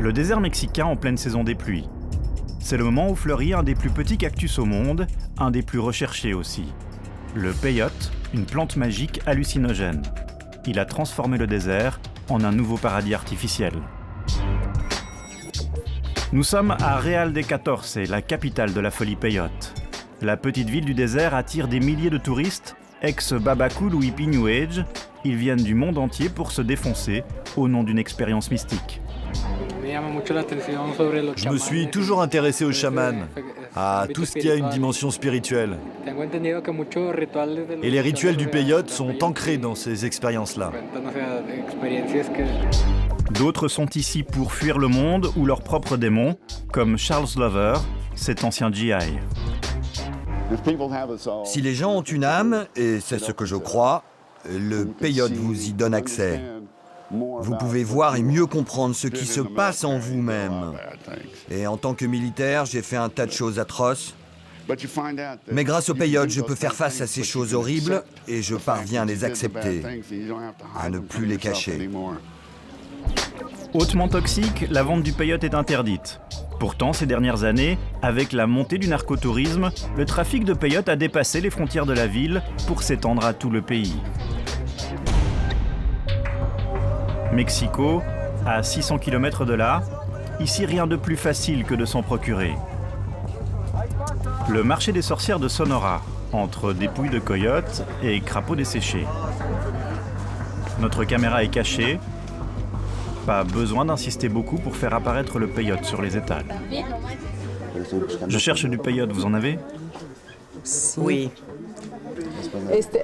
Le désert mexicain en pleine saison des pluies. C'est le moment où fleurit un des plus petits cactus au monde, un des plus recherchés aussi. Le peyote, une plante magique hallucinogène. Il a transformé le désert en un nouveau paradis artificiel. Nous sommes à Real de Catorce, la capitale de la folie peyote. La petite ville du désert attire des milliers de touristes, ex-Babacul ou hippie New Age. Ils viennent du monde entier pour se défoncer au nom d'une expérience mystique. Je me suis toujours intéressé aux chamans, à tout ce qui a une dimension spirituelle. Et les rituels du peyote sont ancrés dans ces expériences-là. D'autres sont ici pour fuir le monde ou leurs propres démons, comme Charles Lover, cet ancien GI. Si les gens ont une âme, et c'est ce que je crois, le peyote vous y donne accès. Vous pouvez voir et mieux comprendre ce qui se passe en vous-même. Et en tant que militaire, j'ai fait un tas de choses atroces. Mais grâce au peyote, je peux faire face à ces choses horribles et je parviens à les accepter, à ne plus les cacher. Hautement toxique, la vente du peyote est interdite. Pourtant, ces dernières années, avec la montée du narcotourisme, le trafic de peyote a dépassé les frontières de la ville pour s'étendre à tout le pays. Mexico, à 600 km de là, ici rien de plus facile que de s'en procurer. Le marché des sorcières de Sonora, entre dépouilles de coyotes et crapauds desséchés. Notre caméra est cachée. Pas besoin d'insister beaucoup pour faire apparaître le peyote sur les étals. Je cherche du peyote, vous en avez ? Oui.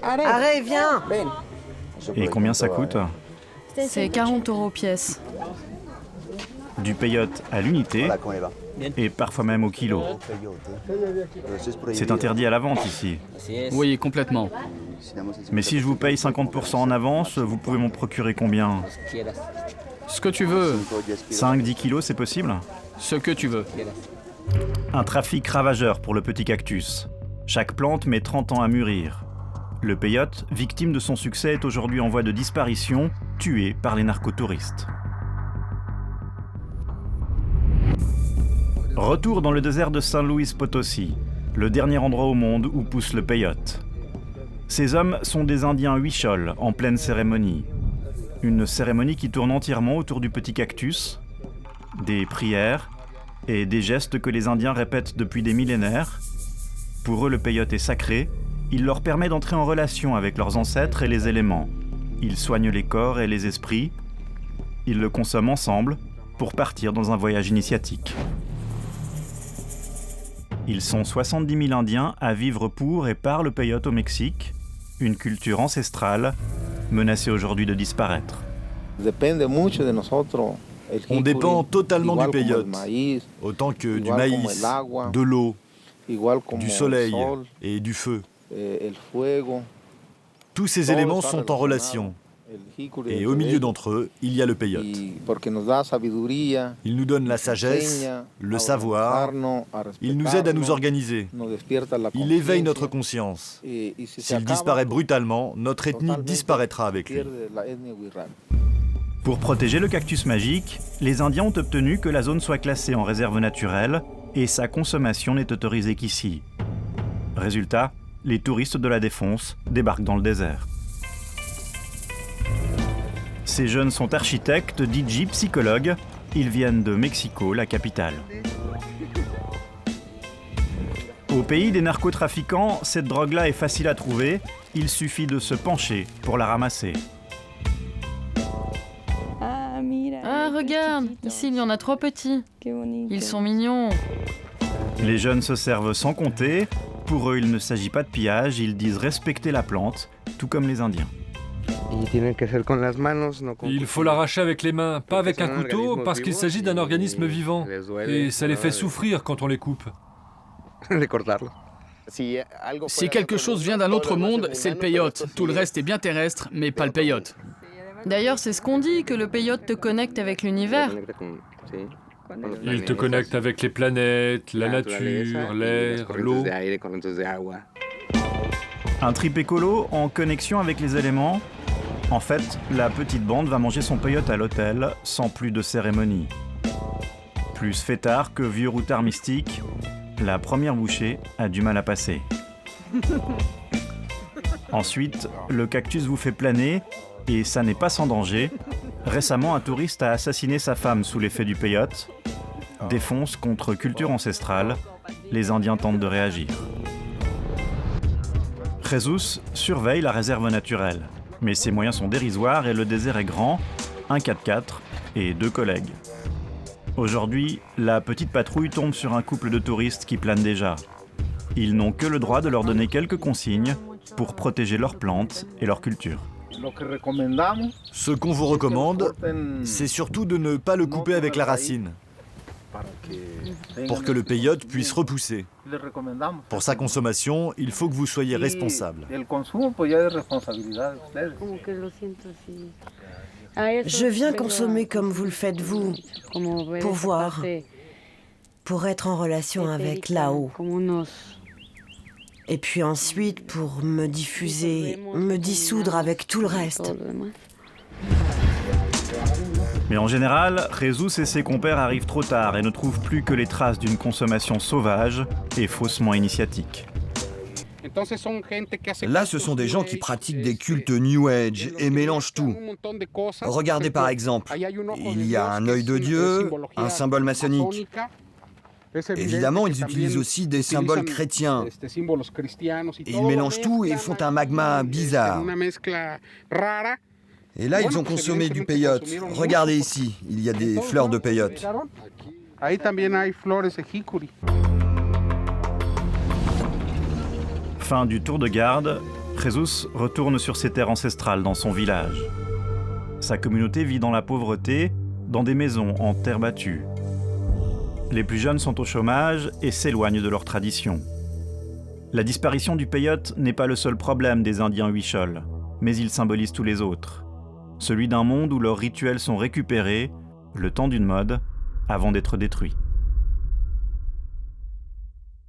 Arrête, viens! Et combien ça coûte ? C'est 40 € pièce. Du peyote à l'unité et parfois même au kilo. C'est interdit à la vente ici. Oui, complètement. Mais si je vous paye 50% en avance, vous pouvez m'en procurer combien ? Ce que tu veux, 5-10 kilos, c'est possible ? ce que tu veux. Un trafic ravageur pour le petit cactus. Chaque plante met 30 ans à mûrir. Le peyote, victime de son succès, est aujourd'hui en voie de disparition, tué par les narcotouristes. Retour dans le désert de San Luis Potosí, le dernier endroit au monde où pousse le peyote. Ces hommes sont des Indiens huichols en pleine cérémonie. Une cérémonie qui tourne entièrement autour du petit cactus, des prières et des gestes que les Indiens répètent depuis des millénaires. Pour eux, le peyote est sacré. Il leur permet d'entrer en relation avec leurs ancêtres et les éléments. Il soigne les corps et les esprits. Ils le consomment ensemble pour partir dans un voyage initiatique. Ils sont 70 000 Indiens à vivre pour et par le peyote au Mexique, une culture ancestrale menacée aujourd'hui de disparaître. On dépend totalement du peyote, autant que du maïs, de l'eau, du soleil et du feu. Tous ces éléments sont en relation. Et au milieu d'entre eux, il y a le peyote. Il nous donne la sagesse, le savoir, il nous aide à nous organiser. Il éveille notre conscience. S'il disparaît brutalement, notre ethnie disparaîtra avec lui. Pour protéger le cactus magique, les Indiens ont obtenu que la zone soit classée en réserve naturelle et sa consommation n'est autorisée qu'ici. Résultat, les touristes de la défonce débarquent dans le désert. Ces jeunes sont architectes, DJ, psychologues. Ils viennent de Mexico, la capitale. Au pays des narcotrafiquants, cette drogue-là est facile à trouver. Il suffit de se pencher pour la ramasser. Ah, regarde, ici il y en a 3 petits. Ils sont mignons. Les jeunes se servent sans compter. Pour eux, il ne s'agit pas de pillage, ils disent respecter la plante, tout comme les Indiens. Il faut l'arracher avec les mains, pas avec un couteau, parce qu'il s'agit d'un organisme vivant. Et ça les fait souffrir quand on les coupe. Si quelque chose vient d'un autre monde, c'est le peyote. Tout le reste est bien terrestre, mais pas le peyote. D'ailleurs, c'est ce qu'on dit, que le peyote te connecte avec l'univers. Il te connecte avec les planètes, la nature, l'air, l'eau. Un trip écolo en connexion avec les éléments. En fait, la petite bande va manger son peyote à l'hôtel, sans plus de cérémonie. Plus fêtard que vieux routard mystique, la première bouchée a du mal à passer. Ensuite, le cactus vous fait planer, et ça n'est pas sans danger. Récemment, un touriste a assassiné sa femme sous l'effet du peyote. Défonce contre culture ancestrale, les Indiens tentent de réagir. Jesus surveille la réserve naturelle, mais ses moyens sont dérisoires et le désert est grand, un 4x4 et 2 collègues. Aujourd'hui, la petite patrouille tombe sur un couple de touristes qui planent déjà. Ils n'ont que le droit de leur donner quelques consignes pour protéger leurs plantes et leur culture. Ce qu'on vous recommande, c'est surtout de ne pas le couper avec la racine, pour que le peyote puisse repousser. Pour sa consommation, il faut que vous soyez responsable. Je viens consommer comme vous le faites vous, pour voir, pour être en relation avec là-haut. Et puis ensuite pour me diffuser, me dissoudre avec tout le reste. Mais en général, Jesus et ses compères arrivent trop tard et ne trouvent plus que les traces d'une consommation sauvage et faussement initiatique. Là, ce sont des gens qui pratiquent des cultes New Age et mélangent tout. Regardez par exemple, il y a un œil de Dieu, un symbole maçonnique. Évidemment, ils utilisent aussi des symboles chrétiens. Et ils mélangent tout et font un magma bizarre. Et là, ils ont consommé du peyote. Regardez ici, il y a des fleurs de peyote. Fin du tour de garde, Jesus retourne sur ses terres ancestrales dans son village. Sa communauté vit dans la pauvreté, dans des maisons en terre battue. Les plus jeunes sont au chômage et s'éloignent de leurs traditions. La disparition du peyote n'est pas le seul problème des Indiens Huichol, mais il symbolise tous les autres. Celui d'un monde où leurs rituels sont récupérés, le temps d'une mode, avant d'être détruits.